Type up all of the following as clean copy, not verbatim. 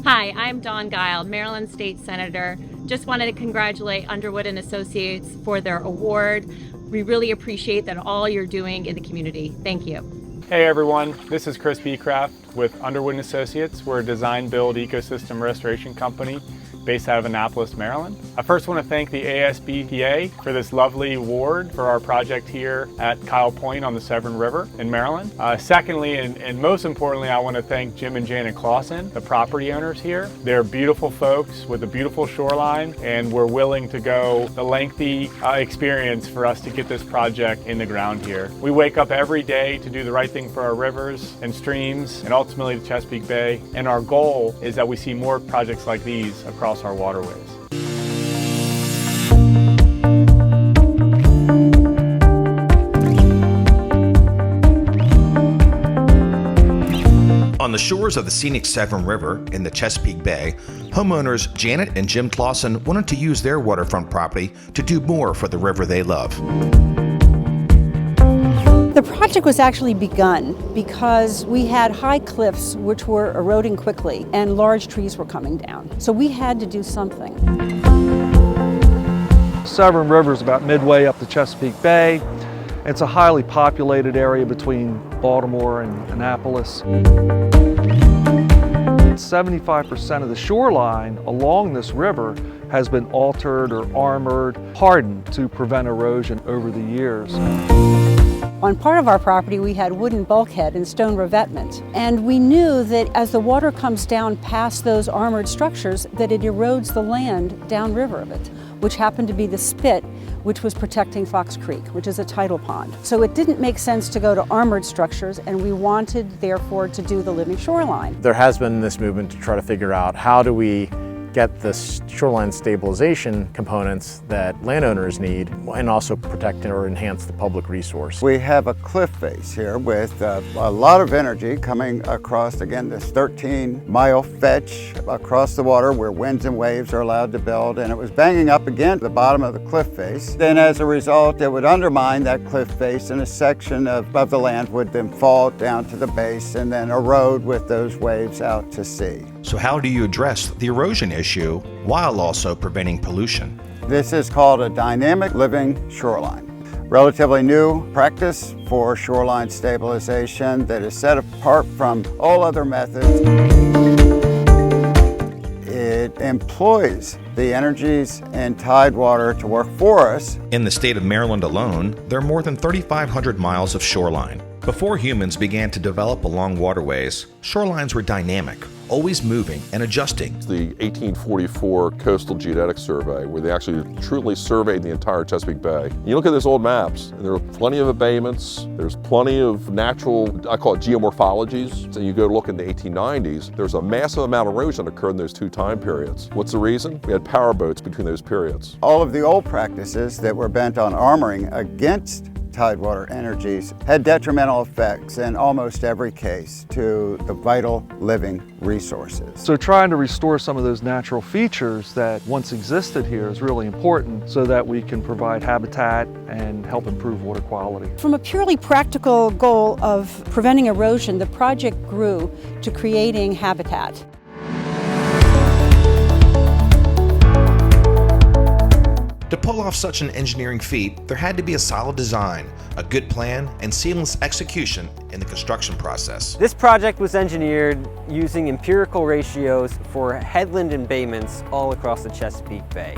Hi, I'm Dawn Guile, Maryland State Senator. Just wanted to congratulate Underwood and Associates for their award. We really appreciate that all you're doing in the community. Thank you. Hey everyone, this is Chris Beecraft with Underwood and Associates. We're a design-build ecosystem restoration company based out of Annapolis, Maryland. I first want to thank the ASBPA for this lovely award for our project here at Kyle Point on the Severn River in Maryland. Secondly, and most importantly, I want to thank Jim and Janet Clausen, the property owners here. They're beautiful folks with a beautiful shoreline, and we're willing to go the lengthy experience for us to get this project in the ground here. We wake up every day to do the right thing for our rivers and streams and ultimately the Chesapeake Bay, and our goal is that we see more projects like these across our waterways. On the shores of the scenic Severn River in the Chesapeake Bay, homeowners Janet and Jim Clausen wanted to use their waterfront property to do more for the river they love. The project was actually begun because we had high cliffs which were eroding quickly and large trees were coming down. So we had to do something. Severn River is about midway up the Chesapeake Bay. It's a highly populated area between Baltimore and Annapolis. 75% of the shoreline along this river has been altered or armored, hardened to prevent erosion over the years. On part of our property, we had wooden bulkhead and stone revetment. And we knew that as the water comes down past those armored structures, that it erodes the land downriver of it, which happened to be the spit, which was protecting Fox Creek, which is a tidal pond. So it didn't make sense to go to armored structures, and we wanted, therefore, to do the living shoreline. There has been this movement to try to figure out how do we get the shoreline stabilization components that landowners need and also protect or enhance the public resource. We have a cliff face here with a lot of energy coming across, again, this 13-mile fetch across the water where winds and waves are allowed to build, and it was banging up against the bottom of the cliff face. Then as a result, it would undermine that cliff face, and a section of the land would then fall down to the base and then erode with those waves out to sea. So how do you address the erosion issue while also preventing pollution? This is called a dynamic living shoreline. Relatively new practice for shoreline stabilization that is set apart from all other methods. It employs the energies and tidewater to work for us. In the state of Maryland alone, there are more than 3,500 miles of shoreline. Before humans began to develop along waterways, shorelines were dynamic, always moving and adjusting. The 1844 Coastal Geodetic Survey, where they actually truly surveyed the entire Chesapeake Bay. You look at those old maps, and there are plenty of abatements, there's plenty of natural, I call it geomorphologies. So you go look in the 1890s, there's a massive amount of erosion that occurred in those two time periods. What's the reason? We had power boats between those periods. All of the old practices that were bent on armoring against tidewater energies had detrimental effects in almost every case to the vital living resources. So trying to restore some of those natural features that once existed here is really important so that we can provide habitat and help improve water quality. From a purely practical goal of preventing erosion, the project grew to creating habitat. To pull off such an engineering feat, there had to be a solid design, a good plan, and seamless execution in the construction process. This project was engineered using empirical ratios for headland embayments all across the Chesapeake Bay.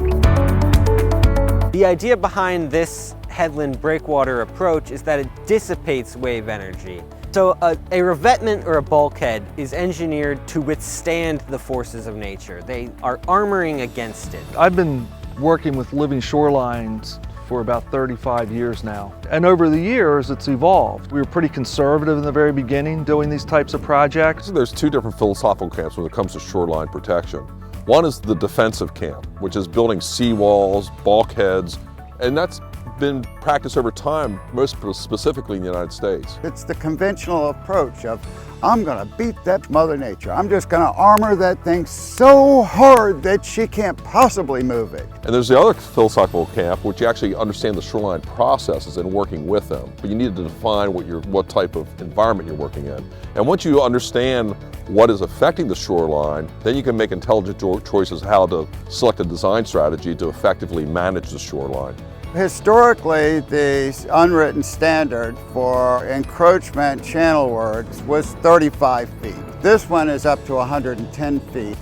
The idea behind this headland breakwater approach is that it dissipates wave energy. So a revetment or a bulkhead is engineered to withstand the forces of nature. They are armoring against it. I've been working with living shorelines for about 35 years now. And over the years, it's evolved. We were pretty conservative in the very beginning doing these types of projects. There's two different philosophical camps when it comes to shoreline protection. One is the defensive camp, which is building seawalls, bulkheads, and that's been practiced over time, most specifically in the United States. It's the conventional approach of, I'm gonna beat that Mother Nature. I'm just gonna armor that thing so hard that she can't possibly move it. And there's the other philosophical camp, which you actually understand the shoreline processes and working with them. But you need to define what type of environment you're working in. And once you understand what is affecting the shoreline, then you can make intelligent choices how to select a design strategy to effectively manage the shoreline. Historically, the unwritten standard for encroachment channel works was 35 feet. This one is up to 110 feet.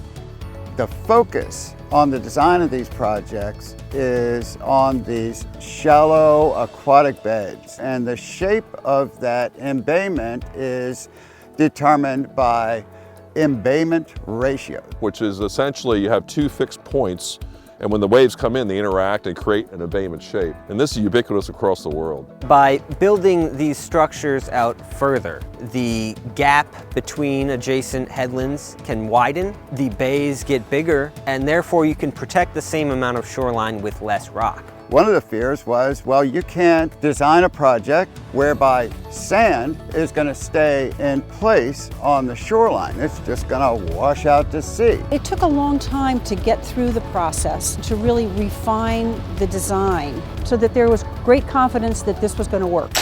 The focus on the design of these projects is on these shallow aquatic beds, and the shape of that embayment is determined by embayment ratio. Which is essentially you have two fixed points, and when the waves come in, they interact and create an embayment shape. And this is ubiquitous across the world. By building these structures out further, the gap between adjacent headlands can widen, the bays get bigger, and therefore you can protect the same amount of shoreline with less rock. One of the fears was, well, you can't design a project whereby sand is going to stay in place on the shoreline. It's just going to wash out to sea. It took a long time to get through the process, to really refine the design so that there was great confidence that this was going to work.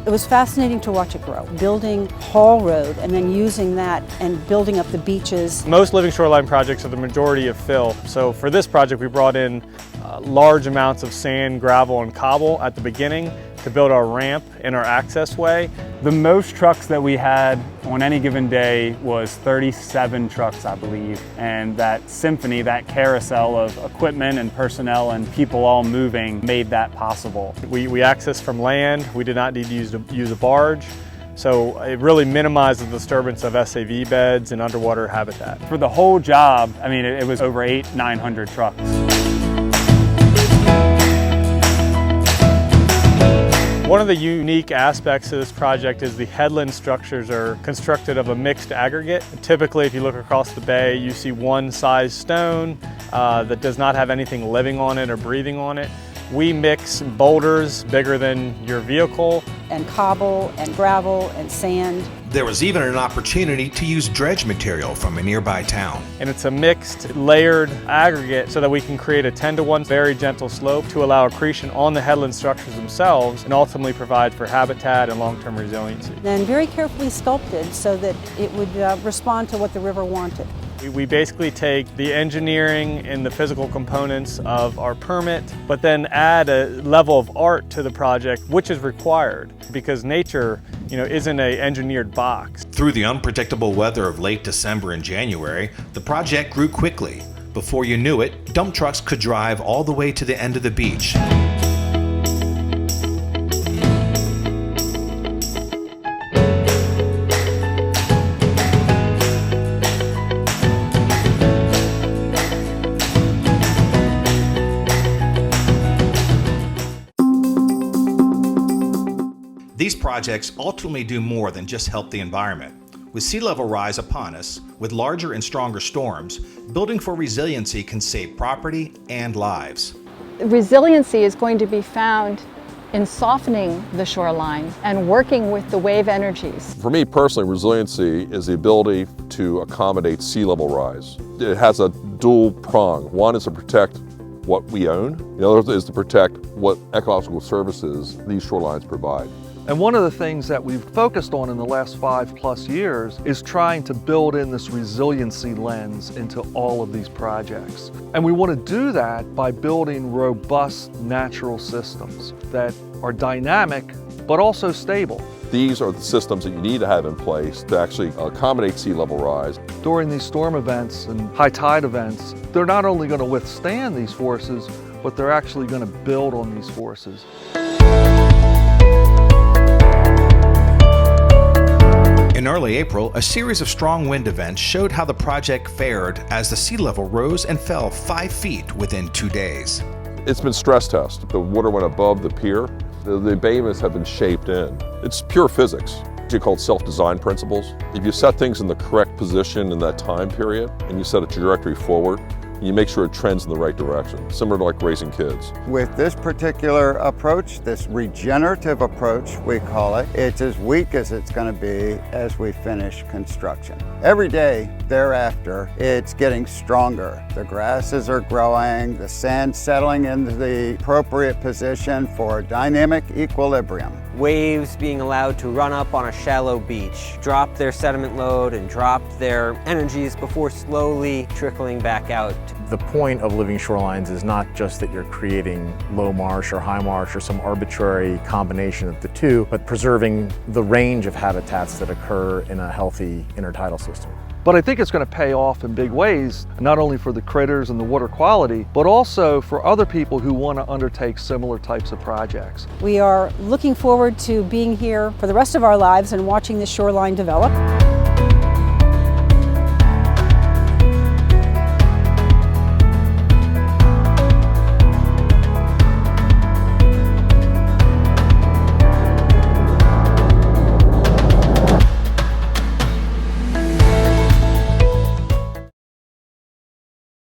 It was fascinating to watch it grow, building Hall Road and then using that and building up the beaches. Most living shoreline projects are the majority of fill. So for this project, we brought in large amounts of sand, gravel, and cobble at the beginning to build our ramp and our access way. The most trucks that we had on any given day was 37 trucks, I believe. And that symphony, that carousel of equipment and personnel and people all moving made that possible. We accessed from land. We did not need to use a barge. So it really minimizes the disturbance of SAV beds and underwater habitat. For the whole job, I mean, it was over 900 trucks. One of the unique aspects of this project is the headland structures are constructed of a mixed aggregate. Typically, if you look across the bay, you see one size stone that does not have anything living on it or breathing on it. We mix boulders bigger than your vehicle. And cobble and gravel and sand. There was even an opportunity to use dredge material from a nearby town. And it's a mixed, layered aggregate so that we can create a 10-to-1 very gentle slope to allow accretion on the headland structures themselves and ultimately provide for habitat and long-term resiliency. And very carefully sculpted so that it would respond to what the river wanted. We basically take the engineering and the physical components of our permit, but then add a level of art to the project, which is required because nature, isn't an engineered box. Through the unpredictable weather of late December and January, the project grew quickly. Before you knew it, dump trucks could drive all the way to the end of the beach. These projects ultimately do more than just help the environment. With sea level rise upon us, with larger and stronger storms, building for resiliency can save property and lives. Resiliency is going to be found in softening the shoreline and working with the wave energies. For me personally, resiliency is the ability to accommodate sea level rise. It has a dual prong. One is to protect what we own. The other is to protect what ecological services these shorelines provide. And one of the things that we've focused on in the last 5+ years is trying to build in this resiliency lens into all of these projects. And we want to do that by building robust natural systems that are dynamic but also stable. These are the systems that you need to have in place to actually accommodate sea level rise. During these storm events and high tide events, they're not only going to withstand these forces, but they're actually going to build on these forces. In early April, a series of strong wind events showed how the project fared as the sea level rose and fell 5 feet within 2 days. It's been stress tested. The water went above the pier. The embayments have been shaped in. It's pure physics. It's called self-design principles. If you set things in the correct position in that time period and you set a trajectory forward, you make sure it trends in the right direction, similar to like raising kids. With this particular approach, this regenerative approach, we call it, it's as weak as it's going to be as we finish construction. Every day thereafter, it's getting stronger. The grasses are growing, the sand settling into the appropriate position for dynamic equilibrium. waves being allowed to run up on a shallow beach, drop their sediment load and drop their energies before slowly trickling back out. The point of living shorelines is not just that you're creating low marsh or high marsh or some arbitrary combination of the two, but preserving the range of habitats that occur in a healthy intertidal system. But I think it's going to pay off in big ways, not only for the critters and the water quality, but also for other people who want to undertake similar types of projects. We are looking forward to being here for the rest of our lives and watching the shoreline develop.